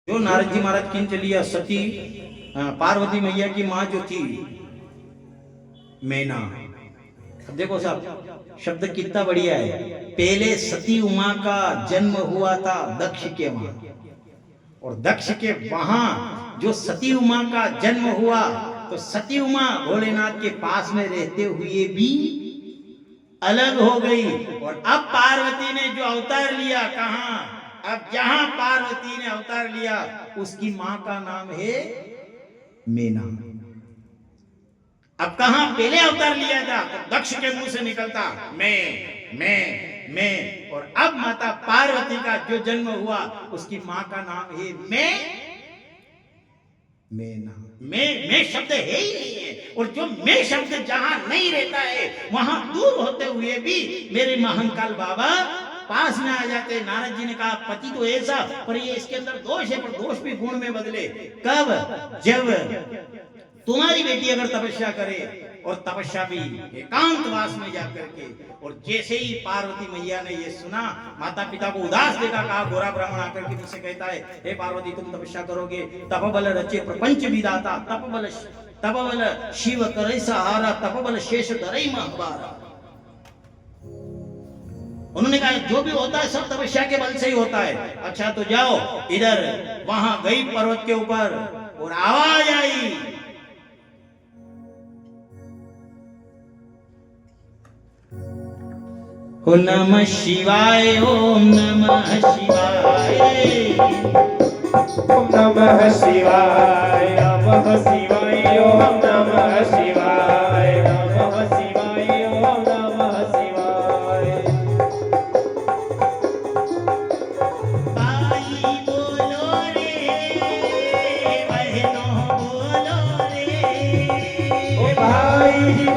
जो नारद जी महाराज की चलिया सती पार्वती मैया की माँ जो थी मैना। अब देखो साहब शब्द कितना बढ़िया है। पहले सती उमा का जन्म हुआ था दक्ष के वहां, और दक्ष के वहां जो सती उमा का जन्म हुआ तो सती उमा भोलेनाथ के पास में रहते हुए भी अलग हो गई। और अब पार्वती ने जो अवतार लिया, कहां, अब जहां पार्वती ने अवतार लिया उसकी मां का नाम है मीना। अब कहां पहले अवतार लिया था तो दक्ष के मुंह से निकलता मैं, और अब माता पार्वती का जो जन्म हुआ उसकी मां का नाम है मैना। मैं शब्द है ही नहीं है, और जो मैं शब्द जहां नहीं रहता है वहां दूर होते हुए भी मेरे महाकाल बाबा पास में आ जाते। नारद जी ने कहा पति तो ऐसा, पर ये इसके अंदर दोष है, पर दोष भी गुण में बदले। कब? जब तुम्हारी बेटी अगर तपस्या करे, और तपस्या भी एकांतवास में जाकर के, और जैसे ही पार्वती मैया ने ये सुना, माता पिता को उदास देखा, कहा गोरा ब्राह्मण आकर के मुझसे कहता है हे पार्वती तुम तपस्या करोगे, तपबल रचे प्रपंच विधाता, तपबल शिव करे सहारा, तपबल शेष धरई महाभारा। उन्होंने कहा जो भी होता है सब तपस्या के बल से ही होता है। अच्छा तो जाओ इधर। वहां गई पर्वत के ऊपर और आवाज आई, ओम नमः शिवाय, ओम नमः शिवाय, ओम नमः शिवाय, नमः शिवाय, ओम नमः शिवाय, नमः शिवाय, ओम नमः शिवाय। भाई बोलो रे, बहनों बोलो रे, ओ भाई बोलो रे,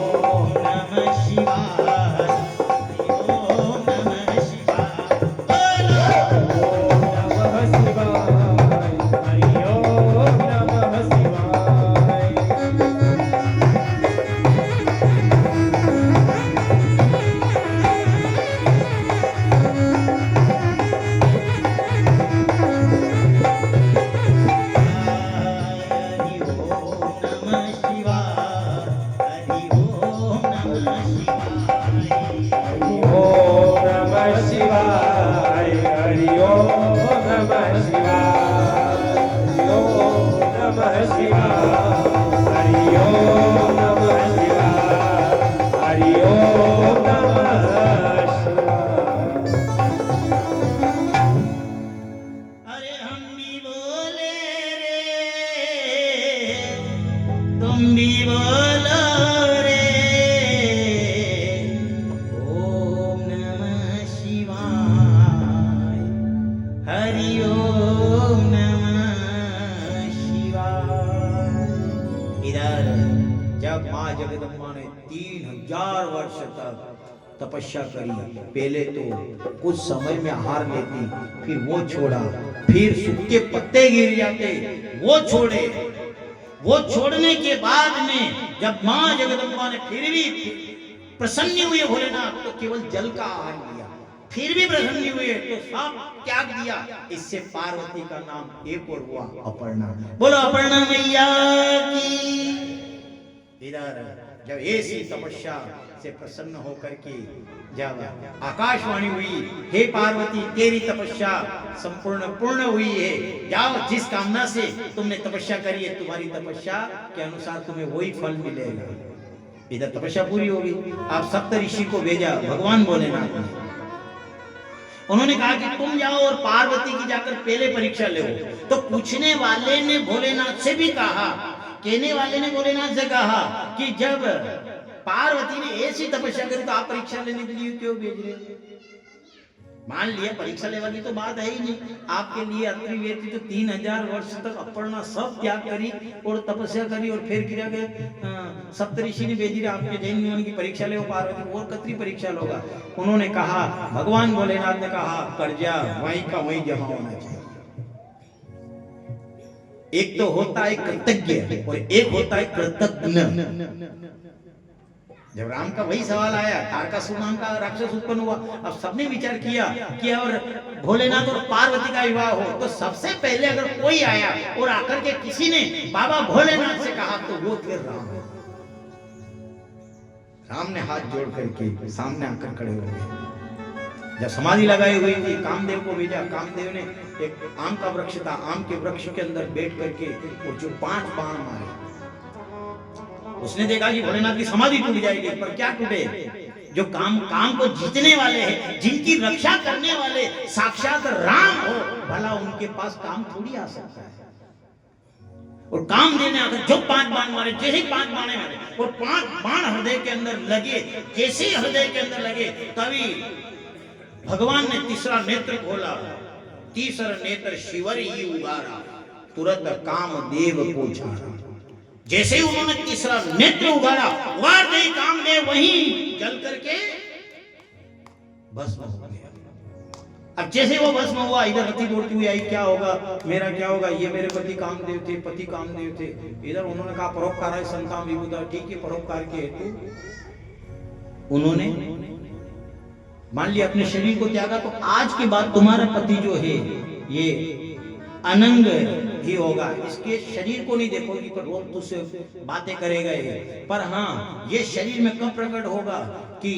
ओम नमः शिवाय, ओम नमः जब माँ जगदम्बा ने 3000 वर्ष तक तपस्या करी, पहले तो कुछ समय में हार लेती, फिर वो छोड़ा, फिर सूखे पत्ते गिर जाते, वो छोड़े, वो छोड़ने के बाद में जब माँ जगदम्बा ने फिर भी प्रसन्न हुए भोलेनाथ, तो केवल जल का आहार लिया, फिर भी प्रसन्न हुए तो सब त्याग दिया। इससे पार्वती का नाम एक और हुआ अपर्णा। बोलो अपर्णा मैया की। इधर जब ऐसी तपस्या से प्रसन्न होकर के जब आकाशवाणी हुई, हे पार्वती तेरी तपस्या संपूर्ण पूर्ण हुई है, जाओ जिस कामना से तुमने तपस्या करी है, तुम्हारी तपस्या के अनुसार तुम्हें वही फल मिलेगा। इधर तपस्या पूरी होगी। आप सप्त ऋषि को भेजा भगवान भोलेनाथ ने। उन्होंने कहा कि तुम जाओ और पार्वती की जाकर पहले परीक्षा ले। तो पूछने वाले ने भोलेनाथ से भी कहा, कहने वाले ने भोलेनाथ से कहा कि जब पार्वती ने ऐसी तपस्या करी तो आप परीक्षा लेने के लिए क्यों भेज रहे हो? मान लिया परीक्षा लेने की तो बात है ही नहीं। आपके लिए अत्रि व्यक्ति तो 3000 वर्ष तक अपर्णा सब त्याग करी और तपस्या करी और फिर गिरा गए। सप्तऋषि ने भेजी आपके जैन नियम की परीक्षा ले, पार्वती और कतरी परीक्षा लोगा। उन्होंने कहा, भगवान भोलेनाथ ने कहा, कर्जा वहीं का वहीं जमा होना चाहिए। एक तो होता है कृतज्ञ और एक होता है कृतज्ञ। जब राम का वही सवाल आया, तारकासुर नाम का राक्षस उत्पन्न हुआ। अब सबने विचार किया कि और भोलेनाथ और पार्वती का विवाह हो, तो सबसे पहले अगर कोई आया और आकर के किसी ने बाबा भोलेनाथ से कहा तो वो थे राम। राम ने हाथ जोड़ करके सामने आकर खड़े हो गए। जब समाधि लगाई हुई थी, कामदेव को भेजा। कामदेव ने एक आम का वृक्ष था, आम के वृक्ष के अंदर बैठ करके और जो 5 बाण मारे, उसने देखा कि भोलेनाथ की समाधि टूट जाएगी, पर क्या टूटे? जो काम को जीतने वाले हैं, जिनकी रक्षा करने वाले साक्षात राम हो, भला उनके पास काम थोड़ी आ सकता है। और काम देने आकर जो 5 बाण मारे, जैसे 5 बाण मारे और 5 बाण हृदय के अंदर लगे, जैसे हृदय के अंदर लगे तभी भगवान ने तीसरा नेत्र खोला। तीसरा नेत्र शिवर ही उगारा, तुरंत कामदेव को छाड़ा। जैसे ही उन्होंने तीसरा नेत्र उगाड़ा, वार नहीं कामदेव वहीं जल करके भस्म हो गया। अब जैसे वो भस्म हुआ, इधर रति दौड़ती हुई आई, क्या होगा मेरा, क्या होगा? ये मेरे पति कामदेव थे, पति कामदेव थे। इधर उन्होंने कहा परोपकार है संतान विबुधा, ठीक है परोपकार के हेतु उन्होंने मान लिया अपने शरीर को त्यागा। तो आज के बाद तुम्हारा पति जो है ये अनंग ही होगा, इसके शरीर को नहीं देखोगी पर रोज तुझसे बातें करेगा ये। पर हाँ, ये शरीर में कब प्रकट होगा कि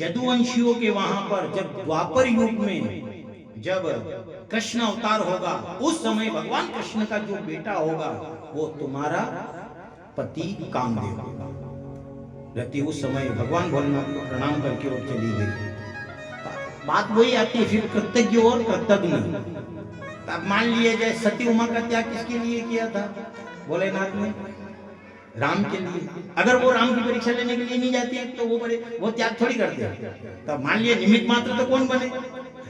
यदुवंशियों के वहां पर जब द्वापर युग में जब कृष्ण अवतार होगा, उस समय भगवान कृष्ण का जो बेटा होगा वो तुम्हारा पति कामदेव होगा। रति उस समय भगवान भोलेनाथ को प्रणाम करके वो चली गई। बात वही आती है फिर कृतज्ञ और कृतज्ञ। अब मान लिया जाए सती उमा का त्याग किसके लिए किया था? भोलेनाथ ने राम के लिए। अगर वो राम की परीक्षा लेने के लिए नहीं जाती है तो वो त्याग थोड़ी करते। तब मान लिया निमित्त मात्र तो कौन बने?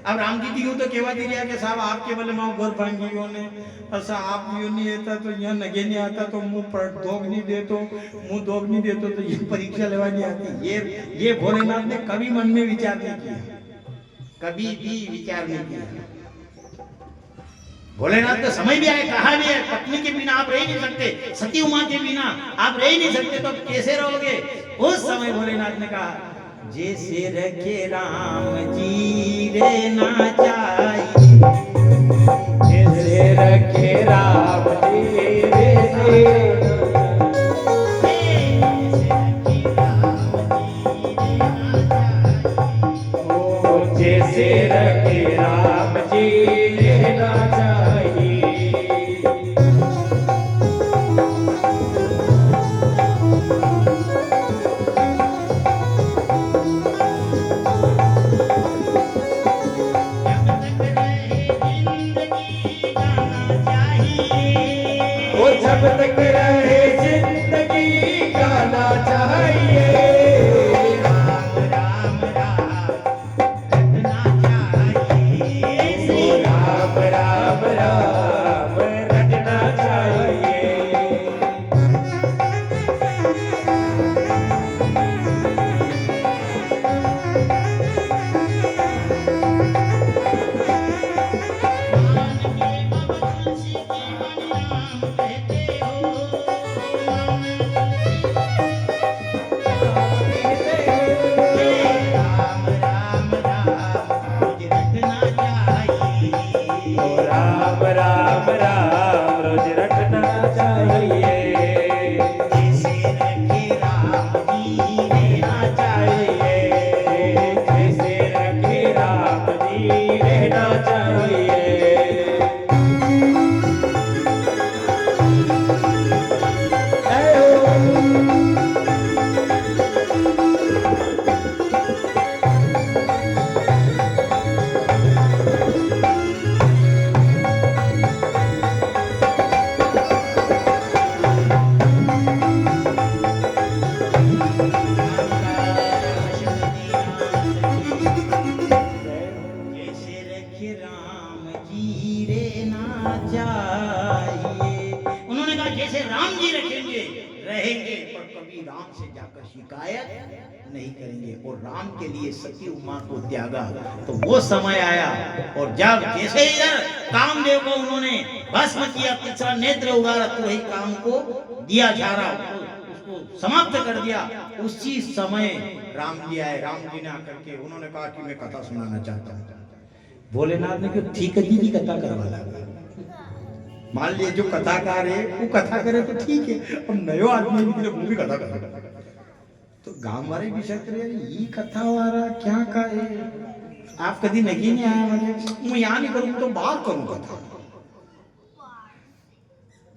अब राम जी यूं तो कहवा दी रहा कि साहब आपके बोले माँ गोर भांगी ने ऐसा आप यूं नहीं आता तो यहाँ नगे नहीं आता तो मुंह पर दोग नहीं दे तो मुंह दोग नहीं देते तो ये परीक्षा लेवा नहीं आती। ये भोलेनाथ ने कभी मन में विचार नहीं किया, कभी भी विचार नहीं किया। भोलेनाथ का समय भी आया, कहा भी है पत्नी के बिना आप रह नहीं सकते, सती उमा के बिना आप रह नहीं सकते, तो कैसे रहोगे? उस समय भोलेनाथ ने कहा जैसे रखे राम जी रहना चाहिए, जैसे रखे राम जी जैसे रखे राम जी रहना चाहिए। जब तक रहे जिंदगी गाना चाहिए, राम राम राम रटना चाहिए, राम रहेंगे पर कभी राम से जाकर शिकायत नहीं करेंगे। और राम के लिए सती उमा को त्यागा तो वो समय आया और जब जैसे इधर कामदेव को उन्होंने भस्म किया, तीसरा नेत्र उगारा, तो वही काम को दिया जा रहा उसको समाप्त कर दिया। उसी समय राम जी आए। राम जी ने आकर के उन्होंने कहा कि मैं कथा सुनाना चाहता हूँ। भोलेनाथ ने कहा ठीक है दीदी कथा करवा लगा। मान लिए जो कथाकार है वो कथा करे तो ठीक है, अब नयो आदमी निकले वो भी कथा करे तो गांव वाले भी शक रहे ये कथा वाला क्या का है। आप कभी नहीं आया मुझे, मैं यहाँ नहीं करूँ तो बाहर करूँ कथा।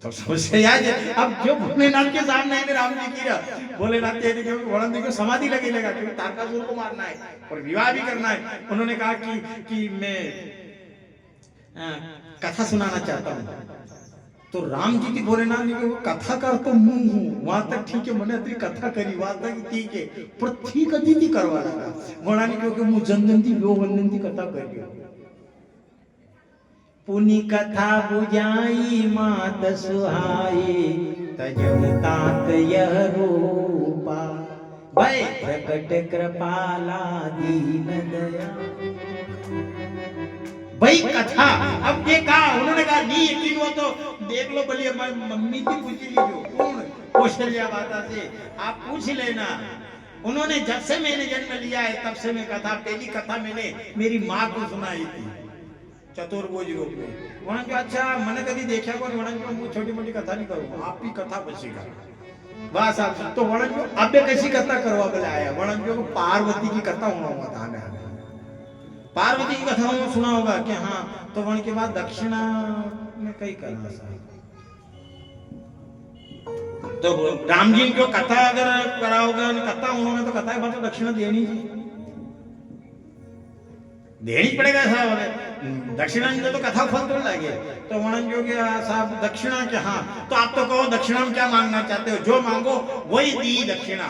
तो समझ याद है। अब जो भोलेनाथ के सामने है राम जी की भोलेनाथ के समाधि लगे लगा क्योंकि तारकासुर को मारना है और विवाह भी करना है। उन्होंने कहा कि मैं कथा सुनाना चाहता हूँ। तो राम जी की भोलेनाथ जी को कथाकार तो मुंह हूँ वहां तक ठीक है, मैंने अतरी कथा करी वहां तक ठीक है, पर ठीक अतिथि करवा लगा बोलानी क्योंकि मुझ जनदंती लो वंदंती कथा करी। पुनि कथा बुझाई मात सुहाई तजहु तात यह रूपा भय प्रकट कृपाला दीन दया। भाई कथा अब ये कहा उन्होंने कहा नहीं यकीन हो तो देख लो बोलिए मम्मी की पूछ लीजिए कौन कौशल्या माता से आप पूछ लेना। उन्होंने जब से मैंने जन्म लिया है तब से मैं कथा पहली कथा मैंने मेरी माँ को सुनाई थी चतुर्भुज रूप में। वहां जो अच्छा मैंने कभी देखा कौन वहां जो मैं छोटी मोटी कथा नहीं करूँ आप ही कथा बचेगा बस आप तो वहां जो अब कैसी कथा करवा बोले आया वहां जो पार्वती की कथा होना था ना पार्वती की कथा में सुना होगा कि हाँ तो वन के बाद दक्षिणा में कई करना तो राम जी को कथा अगर कराओगे कथा उन्होंने तो कथा के बाद तो दक्षिणा देनी पड़ेगा साहब। दक्षिणा तो कथा फल तो लगे तो वहां जो साहब दक्षिणा के हाँ तो आप तो कहो दक्षिणा में क्या मांगना चाहते हो, जो मांगो वही दी दक्षिणा,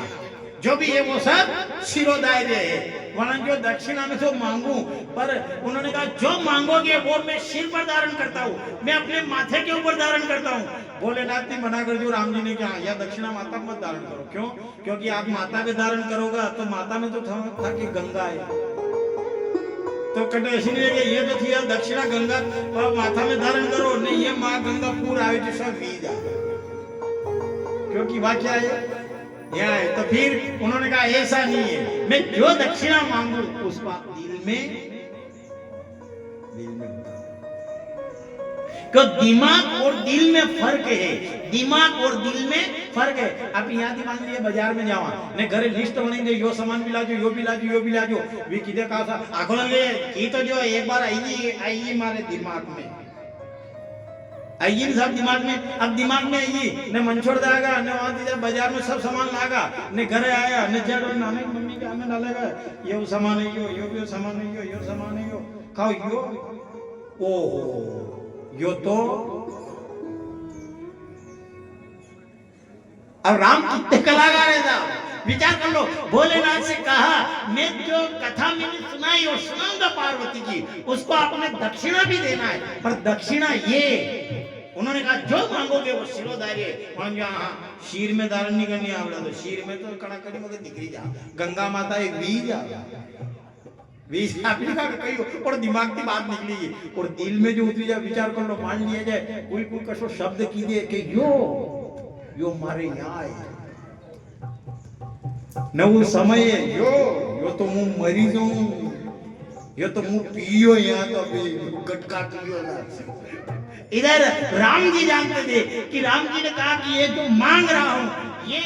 जो भी है वो सब शिरोदाय है। वरना जो दक्षिणा में तो मांगू पर उन्होंने कहा जो मांगोगे वो मैं सिर पर धारण करता हूँ, मैं अपने माथे के ऊपर धारण करता हूँ। भोलेनाथ ने मना कर दिया राम जी ने कहा या दक्षिणा माता मत धारण करो। क्यों? क्योंकि आप माता पे धारण करोगे तो माता में तो था कि गंगा है तो कटे इसलिए ये तो थी यार दक्षिणा गंगा माथा में धारण करो नहीं ये माँ गंगा पूरा आवे जो सब वी जा क्योंकि वाक्य है यहाँ है। तो फिर उन्होंने कहा ऐसा नहीं है, मैं जो दक्षिणा मांगू उसको आप दिल में क्यों दिमाग और दिल में फर्क है, दिमाग और दिल में फर्क है। आप यहाँ दी मान लीजिए बाजार में जावा ने घरे लिस्ट बनेंगे यो सामान भी लाजो यो भी लाजो यो भी लाजो वे किधर कहा था आखों ले की तो जो एक बार आई मारे दिमाग में आइए सब दिमाग में। अब दिमाग में आइए ने मन छोड़ जाएगा ने वहां बाजार में सब सामान लागा ने घरे आया ने जड़ नाने मम्मी के हमें डालेगा ये सामान है यो भी सामान है यो सामान है यो खाओ यो ओ यो तो अब राम कितने कलाकार है साहब विचार कर लो। भोलेनाथ से कहा मैं जो कथा मैंने सुनाई और सुनाऊंगा पार्वती की उसको आपने दक्षिणा भी देना है, पर दक्षिणा ये उन्होंने कहा जो मांगोगे वो शिरोधार्य शीर में धारण नहीं करनी आवड़ा तो शीर में तो कड़ाकड़ी मगर निकली जा गंगा माता एक बीज आपने कहा कही और दिमाग की बात निकली है और दिल में जो उतरी जाए विचार कर लो मान लिया जाए कोई कसो शब्द कीजिए कि यो मारे यहाँ है न वो समय है यो तो मुंह मरी जाऊं यो तो मुंह पियो यहाँ तो अभी गटका पियो ना। इधर राम जी जानते थे कि राम जी ने कहा कि ये जो मांग रहा हूं ये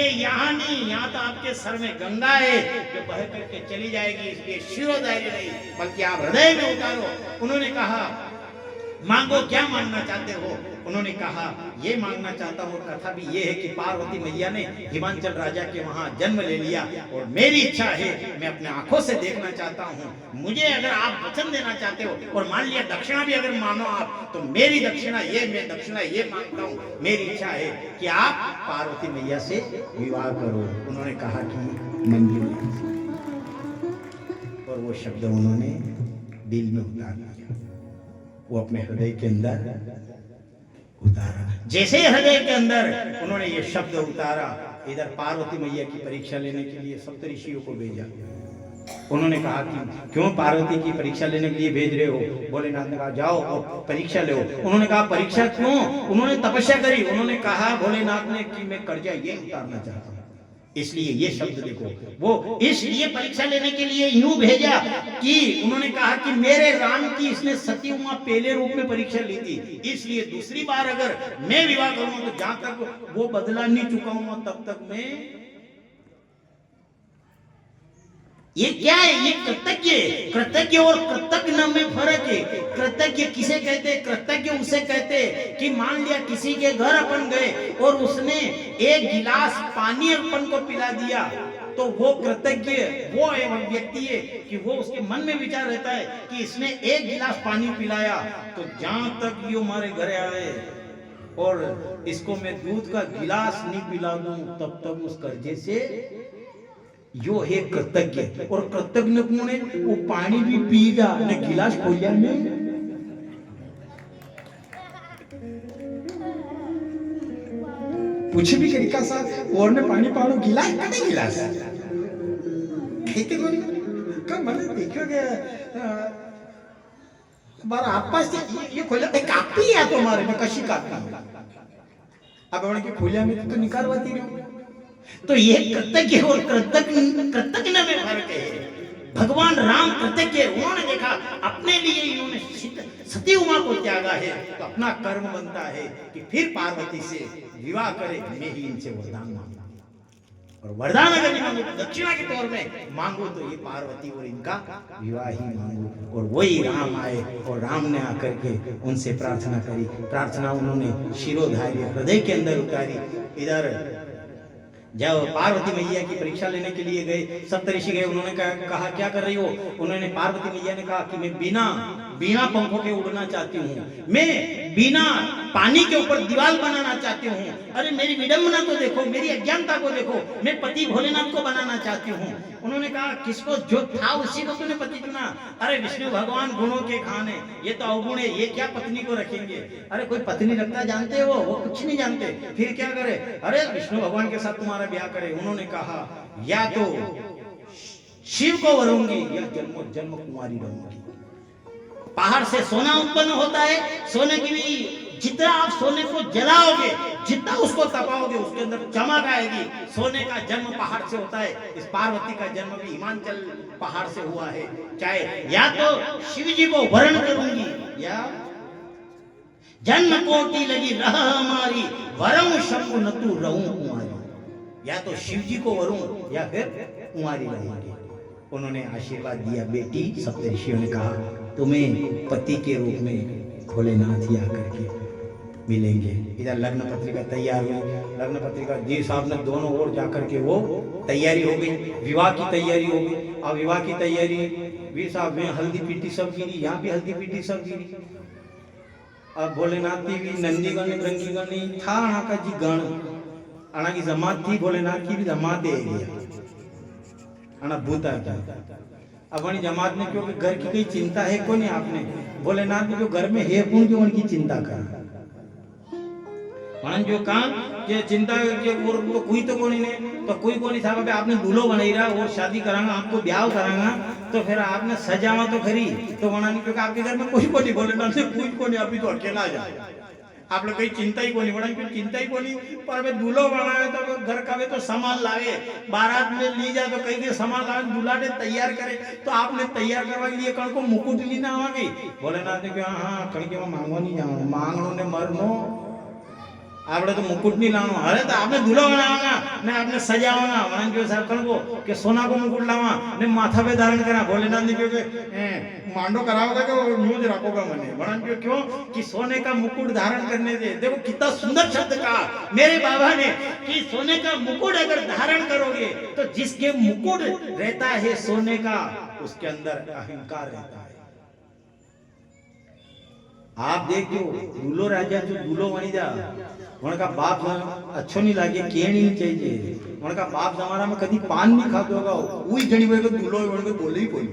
यहाँ नहीं, यहाँ तो आपके सर में गंगा है जो बह करके चली जाएगी, इसलिए शिरोधार्य नहीं बल्कि आप हृदय में उतारो। उन्होंने कहा मांगो क्या मांगना चाहते हो? उन्होंने कहा ये मांगना चाहता हूँ। कथा भी ये है कि पार्वती मैया ने हिमांचल राजा के वहां जन्म ले लिया और मेरी इच्छा है मैं अपने आंखों से देखना चाहता हूँ। मुझे अगर आप वचन देना चाहते हो और मान लिया दक्षिणा भी अगर मानो आप तो मेरी दक्षिणा ये मैं दक्षिणा ये मांगता हूँ। मेरी इच्छा है कि आप पार्वती मैया से विवाह करो। उन्होंने कहा कि मंजूर और वो शब्द उन्होंने दिल में उतार लिया। वो अपने हृदय के अंदर उतारा। जैसे हृदय के अंदर उन्होंने ये शब्द उतारा, इधर पार्वती मैया की परीक्षा लेने के लिए सप्तऋषियों को भेजा। उन्होंने कहा कि क्यों पार्वती की परीक्षा लेने के लिए भेज रहे हो? भोलेनाथ ने कहा जाओ और परीक्षा लो। उन्होंने कहा परीक्षा क्यों? उन्होंने तपस्या करी। उन्होंने कहा भोलेनाथ ने कि मैं कर्जा ये उतारना चाहता हूँ, इसलिए ये शब्द देखो। वो इसलिए परीक्षा लेने के लिए यूं भेजा कि उन्होंने कहा कि मेरे राम की इसने सती उमा पहले रूप में परीक्षा ली थी, इसलिए दूसरी बार अगर मैं विवाह करूंगा तो जहां तक वो बदला नहीं चुकाऊंगा तब तक मैं। ये क्या है? ये कृतज्ञ। कृतज्ञ और कृतज्ञ में फर्क है। कृतज्ञ किसे कहते? कृतज्ञ उसे कहते कि मान लिया किसी के घर अपन गए और उसने एक गिलास पानी अपन को पिला दिया, तो वो कृतज्ञ वो व्यक्ति है कि वो उसके मन में विचार रहता है कि इसने एक गिलास पानी पिलाया, तो जहां तक ये हमारे घर आए और इसको मैं दूध का गिलास नहीं पिला दूं तब तक उस कर्जे से यो है कृतज्ञ। और कृतज्ञ ने कौन है? वो पानी भी पीगा ने गिलास खोलिया में पूछे भी करिका सा और ने पानी पाड़ो गिलास कदे गिलास खेते को का मैंने देखो के बार आपस ये खोले ते कापी है तुम्हारे में कशी कापी अब उन्हें की खोलिया में तो निकारवाती रहो। तो ये कृतज्ञ और कृतज्ञ में फर्क है। भगवान राम कृतज्ञ, उन्होंने देखा अपने लिए इन्होंने सती उमा को त्यागा है तो अपना कर्म बनता है कि फिर पार्वती से विवाह करे। मैं ही इनसे वरदान मांगा, और वरदान अगर नहीं मांगो दक्षिणा के तौर में मांगो तो ये पार्वती और इनका विवाह ही मांगो। और वही राम आए और राम ने आकर के उनसे प्रार्थना करी। प्रार्थना उन्होंने शिरोधार्य हृदय के अंदर उतारी। इधर जब पार्वती मैया की परीक्षा लेने के लिए गए, सप्तऋषि गए, उन्होंने कहा क्या कर रही हो? उन्होंने पार्वती मैया ने कहा कि मैं बिना पंखों के उड़ना चाहती हूँ, मैं बिना पानी के ऊपर दीवार बनाना चाहती हूँ। अरे मेरी विडंबना को देखो, मेरी अज्ञानता को देखो, मैं पति भोलेनाथ को बनाना चाहती हूँ। उन्होंने कहा किसको जो था उसी को तूने पति चुना? अरे विष्णु भगवान गुणों के खान है, ये तो अवगुण है, ये क्या पत्नी को रखेंगे? अरे कोई पत्नी रखता जानते हो? वो कुछ नहीं जानते, फिर क्या करे? अरे विष्णु भगवान के साथ तुम्हारा ब्याह करे। उन्होंने कहा या तो शिव को वरूंगी या जन्म जन्म कुमारी रहूंगी। पहाड़ से सोना उत्पन्न होता है, सोने की भी जितना आप सोने को जलाओगे, जितना उसको तपाओगे, उसके अंदर चमक आएगी। सोने का जन्म पहाड़ से होता है। इस पार्वती का जन्म भी हिमाचल पहाड़ से हुआ है। चाहे या तो शिव जी को वरण करूंगी या जन्म कोटि लगी रह हमारी वरम शंभु नतु रहूं कुमारी। या तो शिव जी को वरूं या फिर कुमारी रहूंगी। उन्होंने आशीर्वाद दिया। बेटी, सप्तऋषियों ने कहा तुम्हें पति के रूप में भोलेनाथ ही आकर के मिलेंगे। इधर लग्न पत्रिका तैयार हुई। लग्न पत्रिका जी साहब ने दोनों ओर जाकर के वो तैयारी हो गई, विवाह की तैयारी हो गई। अब विवाह की तैयारी वीर साहब में हल्दी पीटी सब गिरी, यहाँ भी हल्दी पीटी सब गिरी। अब भोलेनाथ की भी नंदी गण रंगी गणी था अणा का जी गण, अणा की जमात थी, भोलेनाथ की भी जमात है अणा भूता था। अब उन जमात ने क्योंकि घर की कोई चिंता है को नहीं, आपने भोलेनाथ ने जो घर में है कौन जो उनकी चिंता कर जो काम के चिंता के तो कोई तो कोई नहीं, तो कोई को नहीं था। आपने दूल्हो बनाई रहा और शादी करांगा, आपको ब्याह करांगा, तो फिर आपने सजावा तो खरी तो बनानी, क्योंकि आपके घर में कोई को नहीं, भोलेनाथ से कोई को नहीं, अभी तो अकेला जाए आप लोग कहीं चिंता ही को नहीं बढ़ाई, चिंता ही को नहीं। पर मैं दूल्हो बनाए तो घर का तो सामान लावे, बारात में ली जाए तो कहीं भी सामान लावे, दूल्हा ने तैयार करे, तो आपने तैयार करवा के लिए कण को मुकुट ली ना आवागी। भोलेनाथ ने कहा हाँ कण के मांगवा नहीं जाओ, मांगनो ने मरनो, आपने तो मुकुट नहीं लानो। अरे तो आपने दूल्हा बनावागा ने आपने सजावागा, वरन जो साहब कण को के सोना को मुकुट लावा ने माथा पे धारण करा। भोलेनाथ ने क्योंकि मांडो कराओगे कि न्यूज रखोगा मने, वरन क्यों कि सोने का मुकुट धारण करने दे। देखो कितना सुंदर शब्द कहा मेरे बाबा ने कि सोने का मुकुट अगर धारण करोगे तो जिसके मुकुट रहता है सोने का, उसके अंदर अहंकार रहता है। आप देखो दूल्हो राजा जो दूल्हो बनी जा, उनका बाप अच्छो नहीं लागे, केण नहीं चाहिए, उनका बाप जमाना में कभी पान नहीं खाते होगा, वही जनी भाई को दूल्हो उनके बोले ही कोई।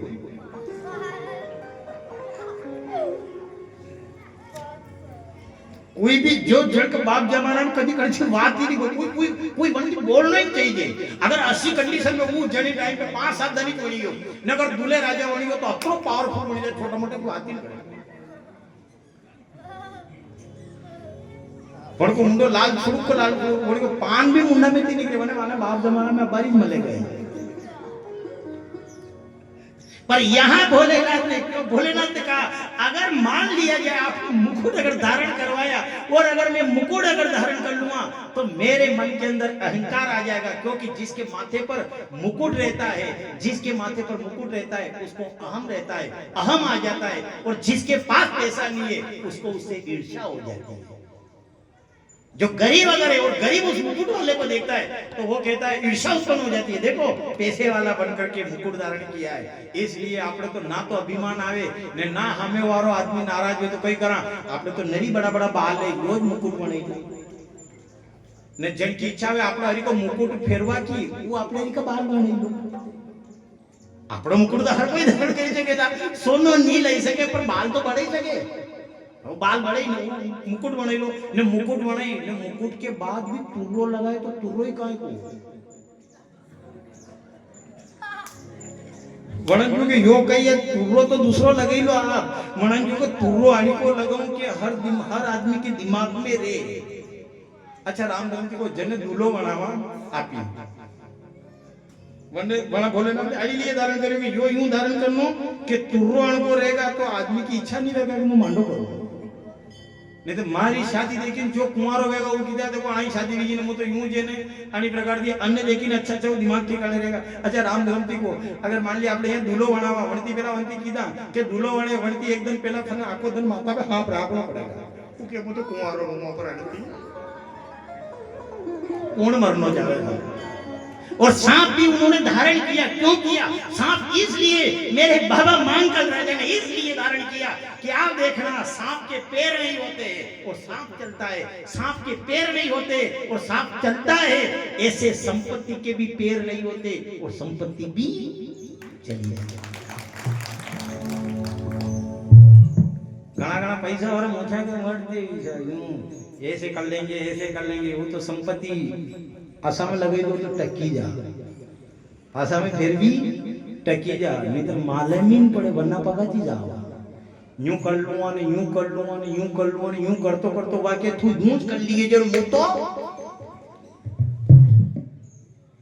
कोई भी जो जड़ के बाप जमाना में कभी कड़ी बात ही नहीं कोई बन के बोलना ही चाहिए। अगर 80 कंडीशन में वो जड़ी टाइम पे 5-7 दिन बनी हो न अगर दूल्हे राजा बनी हो तो अतो पावरफुल बनी जाए, छोटा मोटा कोई हाथ ही नहीं करे। पण को मुंडो लाल छुड़क को लाल बोली को पान भी मुंडा में नहीं निकले माने बाप जमाना में बारिश मले गए। पर यहाँ भोलेनाथ ने कहा अगर मान लिया जाए आपको मुकुट अगर धारण करवाया और अगर मैं मुकुट अगर धारण कर लूंगा तो मेरे मन के अंदर अहंकार आ जाएगा, क्योंकि जिसके माथे पर मुकुट रहता है, जिसके माथे पर मुकुट रहता है उसको अहम रहता है, अहम आ जाता है। और जिसके पास पैसा नहीं है उसको उससे ईर्ष्या हो जाती है। जो गरीब अगर है और गरीब उस मुकुट वाले को देखता है तो वो कहता है ईर्ष्या उत्पन्न हो जाती है। देखो पैसे वाला बनकर के मुकुट धारण किया है, इसलिए आपने तो ना तो अभिमान आवे ने ना हमें वारो आदमी नाराज हो तो कई करा आपने तो नरी बड़ा बड़ा बाल है रोज मुकुट बने ने जन की इच्छा है आपने हरी को मुकुट फेरवा की वो आपने हरी का बाल बने लो आपने मुकुट तो हर कोई धारण कर सके, सोनो नहीं ले सके पर बाल तो बढ़े सके। बाल बढ़े मुकुट बने लो ने मुकुट बने ने मुकुट के बाद भी तुर्रो लगाए तो तुर्रो ही काहे को वणंजू के यो कही है तुर्रो तो दूसरो लगे लो आप वणंजू को तुर्रो आनी को लगाऊं कि हर आदमी के दिमाग में रे। अच्छा रामधन जी को जन दूल्हो बनावा आपी वने बड़ा भोलेनाथ आली लिए धारण करेंगे यो यूं धारण करनो कि तुर्रो आण को रहेगा तो आदमी की इच्छा नहीं रहेगा कि मैं मांडो करूं। नहीं तो मारी शादी लेकिन जो कुंवारो होगा वो किधर देखो आई शादी की ने तो यूं जे ने अन्य प्रकार दी अन्य लेकिन अच्छा अच्छा दिमाग ठिकाने रहेगा। अच्छा राम धरमती को अगर मान लिया आपने दूल्हो बनावा वणती पेला वणती कीधा के दूल्हो वणे वणती एक दिन पेला फने आखो दिन माता पे हाथ राखनो पड़ेगा क्योंकि वो तो कुंवारो मुंह पर आनी कौन मरनो चाहेगा। और सांप भी उन्होंने धारण किया, क्यों किया? सांप इसलिए मेरे बाबा मांगल राजा ने इसलिए धारण किया कि आप देखना सांप के पैर नहीं होते और सांप चलता है, सांप के पैर नहीं होते और सांप चलता है, ऐसे संपत्ति के भी पैर नहीं होते और संपत्ति भी चली जाती। घना पैसा और मोछा के मरते ऐसे कर लेंगे वो तो संपत्ति आशा में लगे तो टकी जा आशा में फिर भी टकी जा नहीं तो मालूम पड़े वरना पगाती जाओ यूं कर लूंगा ने यूं कर लूंगा ने यूं कर लूंगा ने यूं करतो वाके तू यूं कर लिए जरूर मुंह तो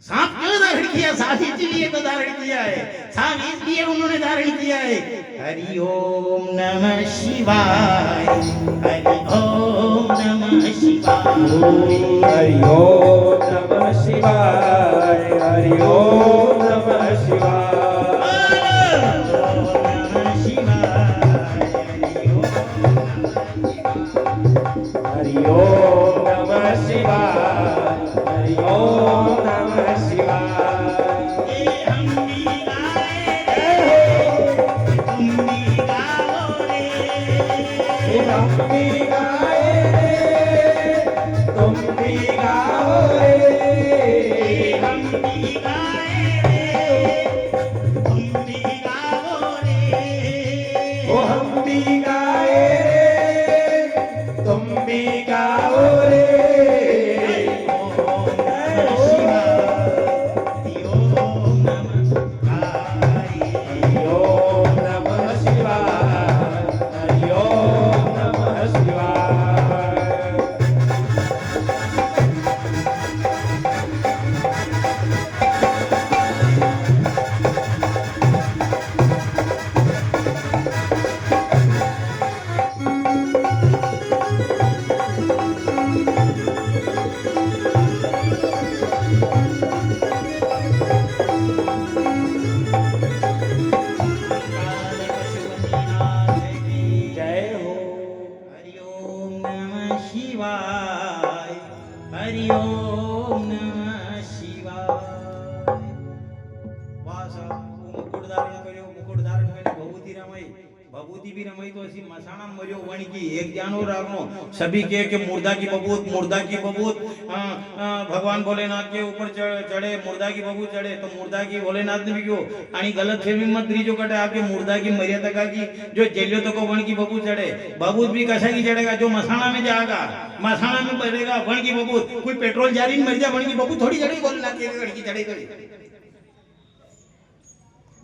सांप क्यों धारण किया? सांप इसलिए तो धारण किया है, सांप इसलिए उन्होंने धारण किया है। हरि ओम नमः शिवाय, हरि ओम नमः शिवाय, हरि ओम नमः शिवाय, हरि ओम नमः शिवाय, हरि ओम नमः शिवाय, हरि ओम नमः शिवाय। हम भी गाए रे, तुम भी गाओ रे, हम भी गाए रे, तुम भी गाओ रे, ओ हम भी गाए रे, तुम भी गाओ रे। बबूती भी रमाई तो ऐसी मसाना मरियो वण की एक जानो रागनो सभी के मुर्दा की बबूत भगवान भोलेनाथ के ऊपर चढ़े मुर्दा की बबूत चढ़े तो मुर्दा की भोलेनाथ ने भी क्यों आणि गलत फहमी मत रीजो कटे आपके मुर्दा की मर्यादा का की जो जेलियो तो को वण की बबूत चढ़े बबूत भी कशा की चढ़ेगा जो मसाना में जाएगा मसाना में बढ़ेगा वण की बबूत कोई पेट्रोल जारी मर जा वण की बबूत थोड़ी चढ़ेगी भोलेनाथ की वण की चढ़ेगी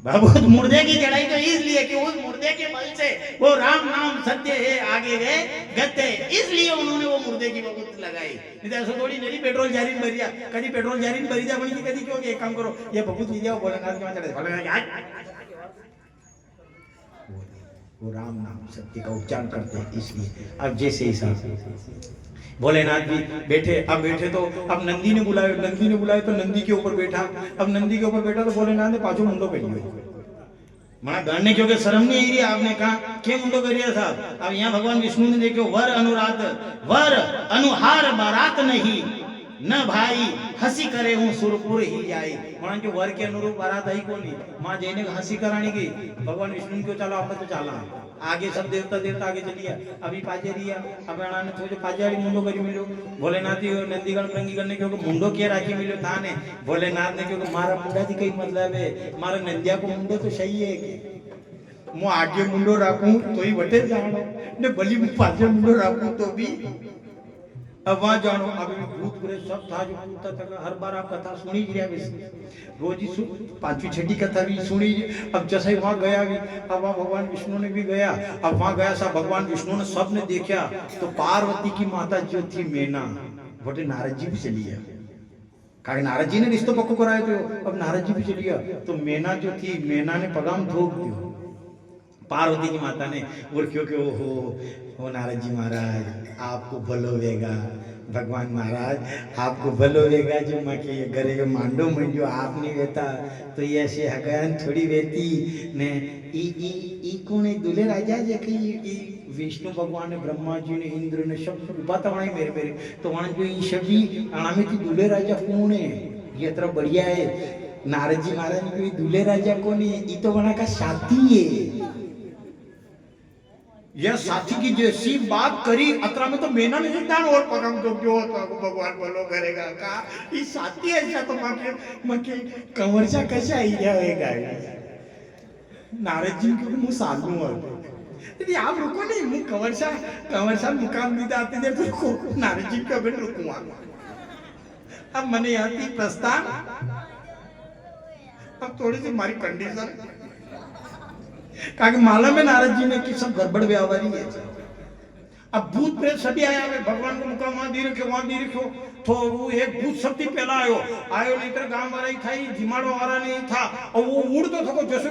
बबूत मुर्दे की चढ़ाई तो इसलिए कि उस मुर्दे के बल से वो राम नाम सत्य है आगे गए गते इसलिए उन्होंने वो मुर्दे की बबूत लगाई नहीं तो ऐसा थोड़ी नहीं पेट्रोल जारी भर जा कभी पेट्रोल जारी भरी जा बनी कभी क्यों एक काम करो ये बबूत ले जाओ भोलेनाथ के वहां चढ़े भोलेनाथ वो राम नाम सत्य का उच्चारण करते हैं इसलिए अब जैसे हिसाब भोलेनाथ भी बैठे अब बैठे तो अब नंदी ने बुलाया तो नंदी के ऊपर बैठा अब नंदी के ऊपर बैठा तो भोलेनाथ ने पाछो मुंडो कर लियो मना गणने क्योंकि शर्म नहीं आई रही आपने कहा क्या मुंडो करिए साहब अब यहाँ भगवान विष्णु ने देखो वर अनुहार बारात नहीं न भाई हसी करे हूँ सुरपुर ही जाए म्हणा जो वर के अनुरूप बारात आई कोनी माँ जैने हसी कराने की भगवान विष्णु को चलो आपने तो चला आगे सब देवता आगे चलिया अभी पाजेरिया अब अणाने थोड़े पाजेरी मुंडो करी मिलो भोलेनाथ नंदीगढ़ प्रंगी करने क्योंकि मुंडो के राखी मिलो था ने भोलेनाथ ने क्योंकि मारा मुंडा थी कई मतलब है मारा नंदिया को मुंडो तो सही है कि मु आगे मुंडो राखूं तो ही वटे जानो ने भली मु पाछे मुंडो राखूं तो भी अब वहां जानो अभी भूत प्रेत सब था जो पूछता था हर बार आप कथा सुनी जी रहा रोज ही पांचवी छठी कथा भी सुनी अब जैसे वहां गया भी अब वहां भगवान विष्णु ने भी गया अब वहां गया सब भगवान विष्णु ने सब ने देखा तो पार्वती की माता जो थी मेना बोटे नारद जी भी चली गया कारण नारद जी ने रिश्तो पक्को कराया तो अब नारद जी भी चली गया तो मेना जो थी मेना ने पगाम ठोक दियो पार्वती की माता ने बोल क्योंकि ओ नारद जी महाराज आपको भलो वेगा भगवान महाराज आपको भलो वेगा जो माँ के घरे के मांडो में जो आप नहीं वेता तो ये ऐसे हगान थोड़ी वेती ने ई कौन है दूल्हे राजा जे कि विष्णु भगवान ने ब्रह्मा जी ने इंद्र ने सब बात वहाँ मेरे तो वहाँ जो ये सभी आमी थी दूल्हे राजा कौन है ये इतना बढ़िया है नारद जी महाराज ने दूल्हे राजा कौन है ये तो वहाँ का साथी है यह साथी की जैसी बात करी अतरा में तो मेना ने दान और पगम तो जो भगवान बोलो करेगा का ये साथी ऐसा तो मके कंवरचा कशा आई जाएगा नारद जी को मुंह साधू और यदि आप रुको नहीं मुंह कंवरचा मुकाम दीदा आते देर तो रुको नारद जी का बिन रुकूंगा अब मने आती प्रस्थान अब थोड़ी सी हमारी कंडीशन कारण माला में नारद जी ने कि सब गड़बड़ व्यवहारी है अब भूत प्रेत सभी आया है भगवान को मुकाम वहां दी रखो तो वो एक भूत शक्ति पहला आयो नहीं तो गांव वाला ही था ही जिमाड़ो वाला नहीं था और वो उड़तो थको जैसे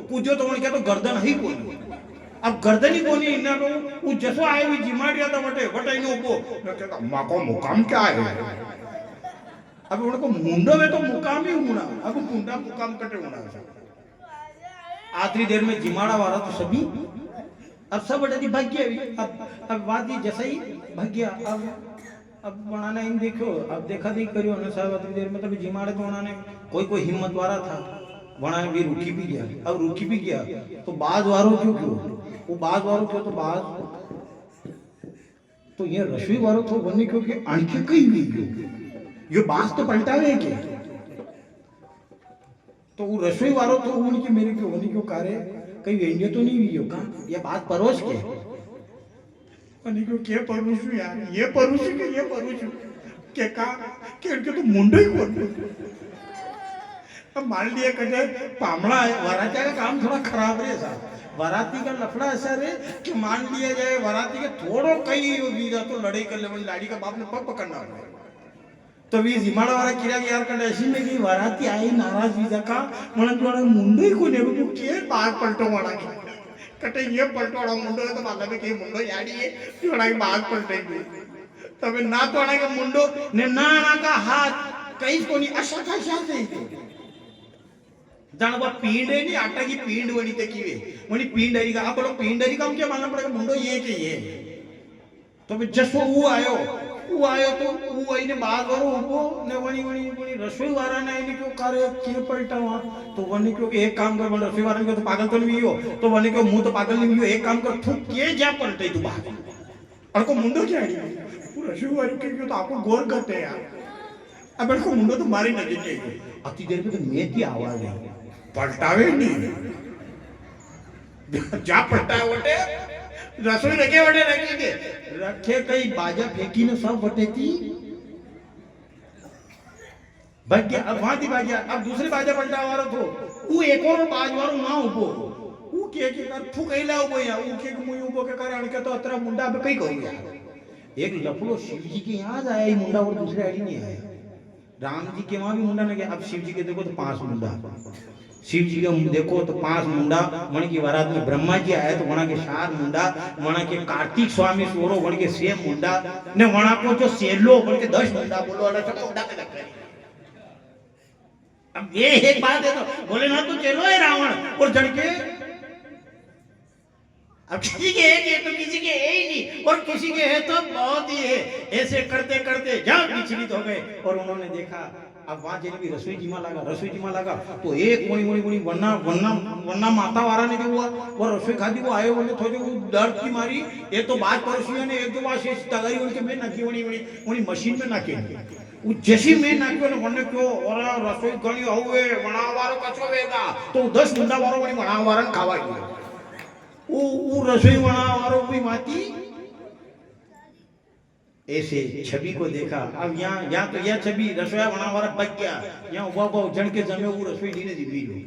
कुजो तो उनके तो गर्दन ही कोनी अब गर्दन ही कोनी इन्ना तो वो जैसे आए हुई जिमाड़िया था वटे नो को मां को मुकाम क्या है अब उनको मुंडो में तो मुकाम ही होना अब मुंडा मुकाम कटे होना आखिरी देर में जिमाड़ा वाला तो सभी अब सब बड़ा भाग्य अब बात ये जैसा ही भाग्य अब बनाना इन देखो अब देखा देख करियो ना साहब आखिरी देर में तो जिमाड़े तो बनाने कोई हिम्मत वाला था बनाने भी रुकी भी गया अब रुकी भी गया तो बाज वारों क्यों वो बाज वारों क्यों तो बाज तो ये रसोई वारों तो बनने क्योंकि आणखी कहीं भी गयो ये बाज तो पलटावे के तो वो रसोई वालों तो उनकी मेरे क्यों होने क्यों कार्य कहीं वेंडियो तो नहीं हुई होगा ये बात परोस के उन्हीं को क्या परोसू यार ये परोसू के का के उनके तो मुंडो ही कोन अब मान लिया कटे पामड़ा वराती का काम थोड़ा खराब रहे साहब वराती का लफड़ा ऐसा रे कि मान लिया जाए वराती के थोड़ो कहीं वीजा तो लड़ाई कर ले लाड़ी का बाप ने पग पकड़ना पड़ेगा तो वी जिमाड़ा वाला किरा यार कंडे ऐसी में की वराती आई नाराज वीजा का म्हणन जोड़ा मुंडो ही कोने को के बाग पलटो वाला कटे ये पलटोड़ा मुंडो है तो माला में के मुंडो याडी है जोड़ा की बाग पलटे तबे ना तोड़ा के मुंडो ने ना का हाथ कहीं कोनी अशा का शाते जानवा पींड है नहीं आटा की पींड वनी ते कीवे वनी पींडरी का आप बोलो पींडरी का क्या मानना पड़ेगा मुंडो ये के ये तो जसो वो आयो હું આવ્યો તો હું આઈને બહાર વાળો ઊભો ને વણી રસોઈ વાળાને આઈને કહ્યું કારે કે પલટાવા તો વણી કહ્યું કે એક કામ કર પણ રસોઈ વાળાને કહ્યું તો પાગલ તો નહીં ગયો તો વણી કહ્યું હું તો પાગલ નહીં ગયો એક કામ કર તું કે જ્યાં પલટાઈ તું બહાર અડકો મુંડો ક્યાં આવ્યો રસોઈ વાળું કહ્યું તો આપણું ગોર ઘટે યાર આ બડકો મુંડો તો મારી નથી ગયો આથી દેર में तो मैं की आवाज है पलटावे नहीं जा पलटा वटे रसोई रखे वटे रखी दे रखे कई बाजा फेंकी ने सब वटे थी भाग गया अब वहां थी बाजा अब दूसरे बाजा पलटा वाला तो वो एक और बाज वालो ना उभो वो के कर फू कईला उभो या वो के मुई उभो के करे अणके तो अतरा मुंडा पे कई करू यार एक लफड़ो शिव जी के यहां आया ये मुंडा और दूसरे आड़ी नहीं आया राम जी के वहां भी मुंडा नहीं गया अब शिव जी के देखो तो 5 मुंडा शिव जी का देखो तो 5 मुंडा वण की बारात में ब्रह्मा जी आए तो वणा के 4 मुंडा वणा के कार्तिक स्वामी सोरो वण के 6 मुंडा ने वणा को जो सेलो वण के 10 मुंडा बोलो अरे सब मुंडा के लग अब ये एक बात है तो भोलेनाथ तो चलो है रावण और जड़ के अब किसी के एक है तो किसी के है ही नहीं और किसी के है तो बहुत ही है ऐसे करते करते जब विचलित हो गए और उन्होंने देखा अब वहां जब भी रसोई जी में लगा तो एक मुनी वरना माता वाला ने क्या हुआ वो रसोई खाती वो आए बोले थोड़ी वो दर्द की मारी एक तो बात पड़ोसियों ने एक दो बार शेष तगारी उनके में नाकी वणी मशीन में नाकी वो जैसी में नाकी ने वरने क्यों और रसोई गणी हुए बनावारो कछो वेगा तो 10 मुंडा वारो वणी बनावारन खावा गयो वो रसोई बनावारो भी माती ऐसे छवि को देखा अब यहाँ तो यह छवि रसोया बनावारा बच गया यहाँ उभा जन के जमे वो रसोई दी ने जीवी लो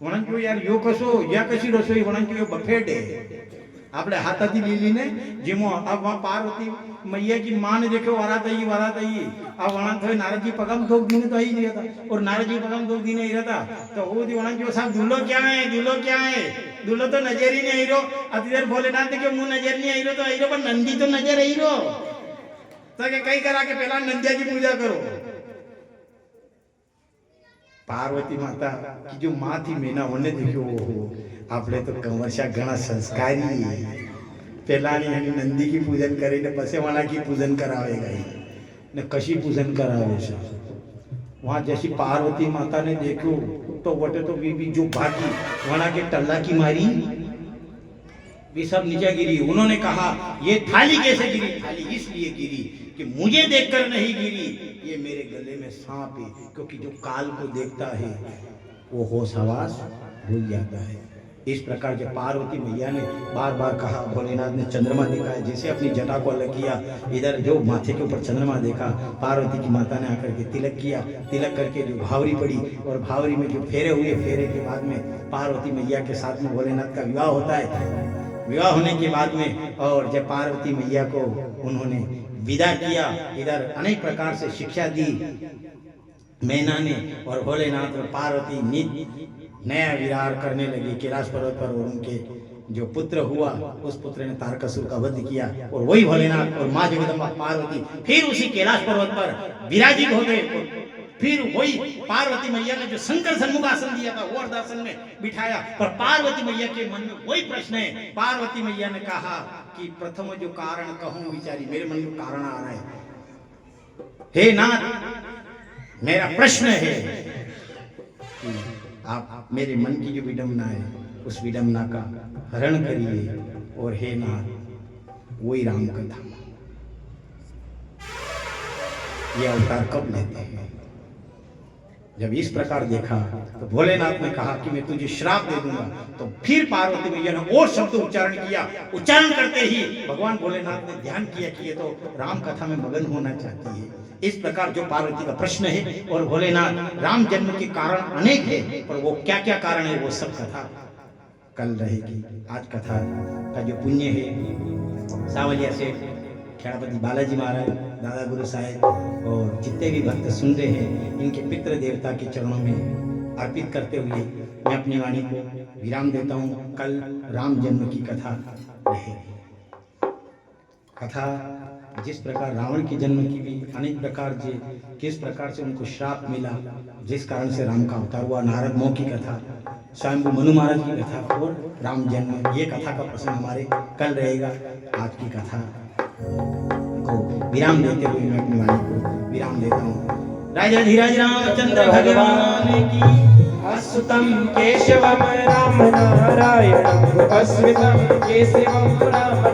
वणन क्यों यार यो कसो या कशी रसोई वणन क्यों बफेट है આપણે હાથાથી લીલીને જેમો આ પાર્વતી मैया की मां ने देखो वरात आई आ वणा तो नारद जी पगम ठोक दीने तो आई दिया था और नारद जी पगम ठोक दीने ही रहता तो वो दी वणा जो साहब दूल्हो क्या है दूल्हो तो नजर ही नहीं आई रो अति देर भोलेनाथ के मुंह नजर नहीं आई रो तो आई रो पर नंदी तो नजर आई रो तो के कई करा के पहला नंदिया की पूजा करो पार्वती माता की जो मां थी मेना वने देखो આપણે તો કંવરશા ઘણા સંસ્કારી પેલાની એની નંદી કી પૂજન કરીને પછી વાળા કી પૂજન કરાવે ગઈ ને કશી પૂજન કરાવે છે वहां जैसी पार्वती माता ने देखो तो वटे तो बीबी जो भागी वहां के टल्ला की मारी भी सब नीचे गिरी उन्होंने कहा ये थाली कैसे गिरी थाली इसलिए गिरी कि मुझे देखकर नहीं गिरी ये मेरे गले में सांप है क्योंकि जो काल को देखता है वो होश हवास भूल जाता है इस प्रकार जब पार्वती मैया ने बार बार कहा भोलेनाथ ने चंद्रमा देखा है जैसे अपनी जटा को अलग किया इधर जो माथे के ऊपर चंद्रमा देखा पार्वती की माता ने आकर के तिलक किया तिलक करके जो भावरी पड़ी और भावरी में जो फेरे हुए फेरे के बाद में पार्वती मैया के साथ में भोलेनाथ का विवाह होता है विवाह होने के बाद में और जब पार्वती मैया को उन्होंने विदा किया इधर अनेक प्रकार से शिक्षा दी मैना ने और भोलेनाथ और पार्वती नया विहार करने लगे कैलाश पर्वत पर और उनके जो पुत्र हुआ उस पुत्र ने तारकासुर का वध किया और वही भोलेनाथ और माँ जगदम्बा पार्वती फिर उसी कैलाश पर्वत पर विराजित हो गए फिर वही पार्वती मैया ने जो शंकर सन्मुखासन दिया था वो अर्धासन में बिठाया पर पार्वती मैया के मन में वही प्रश्न है पार्वती मैया ने कहा कि प्रथम जो कारण कहूं विचारी मेरे मन में कारण आ रहा है हे नाथ मेरा प्रश्न है आप मेरे मन की जो विडंबना है उस विडंबना का हरण करिए और हे नाथ वही राम कथा ये अवतार कब लेते हैं जब इस प्रकार देखा तो भोलेनाथ ने कहा कि मैं तुझे श्राप दे दूंगा तो फिर पार्वती मैया ने और शब्द उच्चारण किया उच्चारण करते ही भगवान भोलेनाथ ने ध्यान किया कि ये तो राम कथा में मगन होना चाहती है इस प्रकार जो पार्वती का प्रश्न है और भोलेनाथ राम जन्म के कारण अनेक है पर वो क्या क्या कारण है वो सब कथा कल रहेगी आज कथा का जो पुण्य है सावलिया से खेड़ापति बालाजी महाराज दादा गुरु साहेब और जितने भी भक्त सुन रहे हैं इनके पितृ देवता के चरणों में अर्पित करते हुए मैं अपनी वाणी को विराम देता हूँ कल राम जन्म की कथा रहेगी कथा जिस प्रकार रावण के जन्म की भी अनेक प्रकार से किस प्रकार से उनको श्राप मिला जिस कारण से राम का अवतार हुआ नारद मोह की कथा स्वयं मनु महाराज की कथा और राम जन्म ये कथा का प्रसंग हमारे कल रहेगा आज की कथा को विराम देते हुए मैं अपनी वाणी को विराम देता हूँ। राजा धीराज रामचंद्र भगवान की। अच्युतं केशवं राम नारायणं अस्मितं केशवं राम